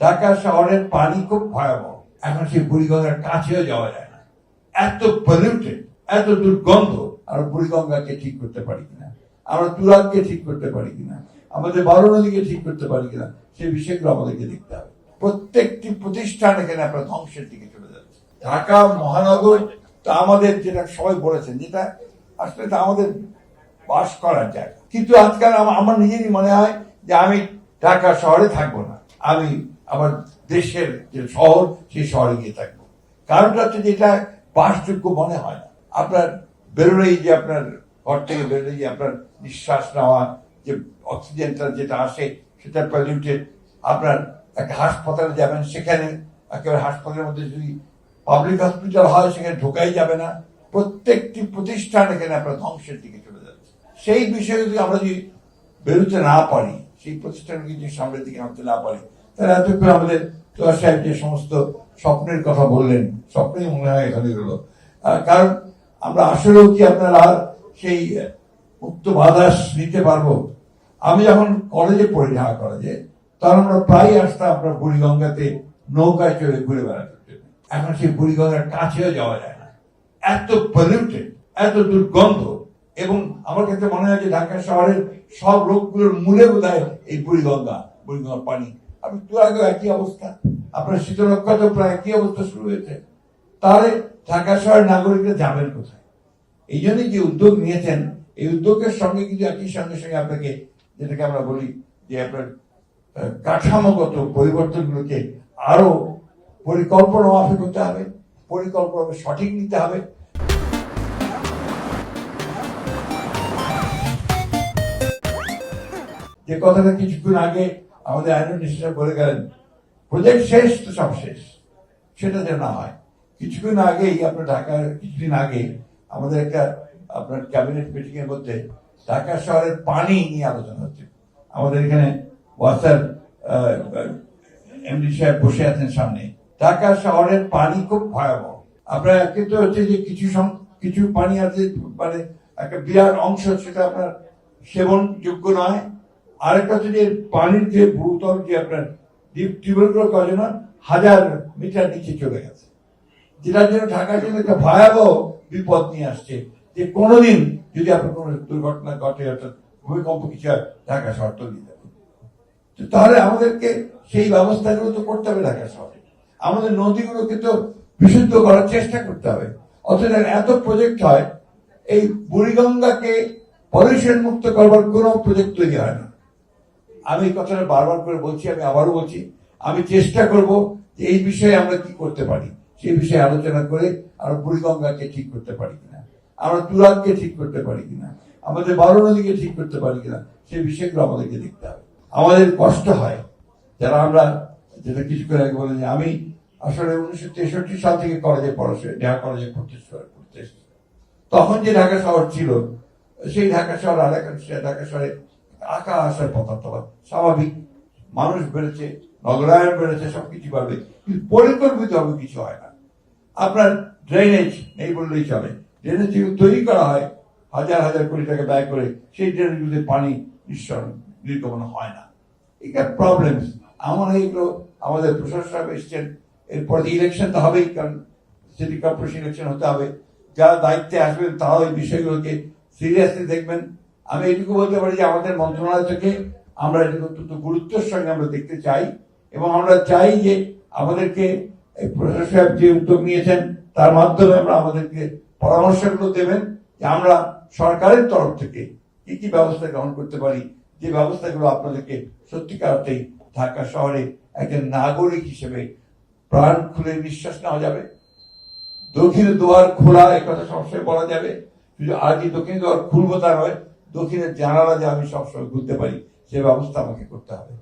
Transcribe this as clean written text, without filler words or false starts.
ঢাকা শহরের পানি খুব ভয়াবহ। এখন সেই বুড়িগঙ্গার কাছেও যাওয়া যায় না, এত পলিউটেড, এত দুর্গন্ধ। আমরা বুড়িগঙ্গাকে ঠিক করতে পারি কিনা, আমরা তুরাগকে ঠিক করতে পারি কিনা, আমাদের বড় নদীকে ঠিক করতে পারি কিনা, সেই বিষয়গুলো আমাদেরকে দেখতে হবে। প্রত্যেকটি প্রতিষ্ঠান এখানে আপনার ধ্বংসের দিকে চলে যাচ্ছে। ঢাকা মহানগর তা আমাদের, যেটা সবাই বলেছেন, যেটা আসলে তা আমাদের বাস করার জায়গা, কিন্তু আজকাল আমার নিজেরই মনে হয় যে আমি ঢাকা শহরে থাকবো না, আমি আমার দেশের যে শহর সেই শহরে গিয়ে থাকবো। কারণটা হচ্ছে যে এটা বাসযোগ্য মনে হয় না। আপনার বেরোলেই যে আপনার ঘর থেকে বেরোলেই যে আপনার নিঃশ্বাস নেওয়া যে অক্সিজেনটা যেটা আসে সেটা পলিউটেড। আপনার একটা হাসপাতালে যাবেন, সেখানে একেবারে হাসপাতালের মধ্যে যদি পাবলিক হসপিটাল হয় সেখানে ঢোকাই যাবে না। প্রত্যেকটি প্রতিষ্ঠান এখানে আপনার ধ্বংসের দিকে চলে যাচ্ছে। সেই বিষয়ে যদি আমরা যদি বেরোতে না পারি, সেই প্রতিষ্ঠানকে যদি সামনের দিকে আনতে না পারি, তাহলে এতক্ষণ আমাদের তোলা সাহেব যে সমস্ত স্বপ্নের কথা বললেন, স্বপ্নেই মনে হয় এখানে গেল। কারণ আমরা আসলেও কি আপনার আর সেই মুক্ত বাতাস নিতে পারবো? আমি যখন কলেজে পড়ি, ঢাকা কলেজে, তখন আমরা প্রায় আসতাম আপনার বুড়িগঙ্গাতে নৌকায় চড়ে ঘুরে বেড়াতে। এখন সেই বুড়িগঙ্গার কাছেও যাওয়া যায় না, এত পলিউটেড, এত দুর্গন্ধ। এবং আমার কাছে মনে হয় যে ঢাকা শহরের সব রোগগুলোর মূলে বোধহয় এই বুড়িগঙ্গার পানি। আপনি তুরাগেও একই অবস্থা, আপনার শীতলক্ষা তো প্রায় একই অবস্থা শুরু হয়েছে। তাহলে ঢাকা শহরের নাগরিকরা যাবেন কোথায়? এই জন্যই যে উদ্যোগ নিয়েছেন, এই উদ্যোগের সঙ্গে কিন্তু একই সঙ্গে সঙ্গে আপনাকে, যেটাকে আমরা বলি যে আপনার কাঠামোগত পরিবর্তনগুলোকে আরো পরিকল্পনা মাফিক করতে হবে, পরিকল্পনা সঠিক নিতে হবে। যে কথাটা কিছুক্ষণ আগে আমাদের আইন মিনিস্টার বলে গেলেন, প্রজেক্ট শেষ তো সব শেষ, সেটা যেন না হয়। কিছুক্ষণ আগেই আপনার ঢাকার, কিছুদিন আগে আমাদের একটা আপনার ক্যাবিনেট মিটিং এর মধ্যে ঢাকা শহরের পানি নিয়ে আলোচনা হচ্ছে। আমাদের এখানে ওয়াসার এমডি সাহেব বসে আছেন সামনে। ঢাকা শহরের পানি খুব ভয়াবহ। আপনার কিন্তু হচ্ছে যে কিছু পানি আছে, মানে একটা বিরাট অংশ সেটা আপনার সেবন যোগ্য নয়। আরেকটা হচ্ছে যে পানির যে ভূতল, যে আপনার টিউবওয়েলগুলো কজন 1000 মিটার নিচে চলে গেছে, যেটার জন্য ঢাকার জন্য একটা ভয়াবহ বিপদ নিয়ে আসছে। যে কোনোদিন যদি আপনার কোনো দুর্ঘটনা ঘটে, অর্থাৎ ভূমিকম্প কিছু হয়, ঢাকা শহর তলিয়ে যাবে। তাহলে আমাদেরকে সেই ব্যবস্থাগুলো তো করতে হবে ঢাকা শহরে। আমাদের নদীগুলোকে তো বিশুদ্ধ করার চেষ্টা করতে হবে। অথচ এত প্রজেক্ট হয়, এই বুড়িগঙ্গাকে পলিউশন মুক্ত করবার কোন প্রজেক্ট তৈরি হয় না। আমি এই কথাটা বারবার করে বলছি, আমি আবারও বলছি, আমি চেষ্টা করব যে এই বিষয়ে আমরা কি করতে পারি, সেই বিষয়ে আলোচনা করে আমরা বুড়িগঙ্গাকে ঠিক করতে পারি কিনা, আমরা তুরাগকে ঠিক করতে পারি কিনা, আমাদের বড় নদীকে ঠিক করতে পারি কিনা, সেই বিষয়গুলো আমাদেরকে দেখতে হবে। আমাদের কষ্ট হয় যারা আমরা, যেটা কিছুক্ষণ আগে বলে যে আমি আসলে 1963 সাল থেকে কলেজে পড়াশোনা, ঢাকা কলেজে পড়তে, তখন যে ঢাকা শহর ছিল, সেই ঢাকা শহর আর এখন ঢাকা শহরে আকাশের পতাকা তলা। স্বাভাবিক, মানুষ বেড়েছে, নগরায়ন বেড়েছে, সবকিছু পাবে, কিন্তু পরিকল্পিত হবে কিছু হয় না। আপনার ড্রেনেজ নেই বললেই চলে। ড্রেনেজ যেগুলো তৈরি করা হয় হাজার হাজার কোটি টাকা ব্যয় করে, সেই ড্রেনেজগুলোতে পানি নির্গমন হয় না। এটা প্রবলেমস। এইগুলো আমাদের প্রশাসক এসছেন, এরপরে ইলেকশন তো হবেই, কারণ সিটি কর্পোরেশন ইলেকশন হতে হবে। যারা দায়িত্বে আসবেন তারাও এই বিষয়গুলোকে সিরিয়াসলি দেখবেন। আমি এটুকু বলতে পারি যে আমাদের মন্ত্রণালয় থেকে আমরা এটুকু অত্যন্ত গুরুত্বের সঙ্গে আমরা দেখতে চাই, এবং আমরা চাই যে আমাদেরকে প্রশাসক যে উদ্যোগ নিয়েছেন তার মাধ্যমে আমরা আমাদেরকে পরামর্শগুলো দেবেন যে আমরা সরকারের তরফ থেকে কি কি ব্যবস্থা গ্রহণ করতে পারি, যে ব্যবস্থাগুলো আপনাদেরকে সত্যিকার অর্থেই ঢাকা শহরে একজন নাগরিক হিসেবে প্রাণ খুলে নিঃশ্বাস নেওয়া যাবে। দক্ষিণের দুয়ার খোলা, এই কথা সবসময় বলা যাবে, আর কি দক্ষিণের দুয়ার খুলবো তা নয়, দক্ষিণের জানালা যে আমি সবসময় খুলতে পারি, সে ব্যবস্থা আমাকে করতে হবে।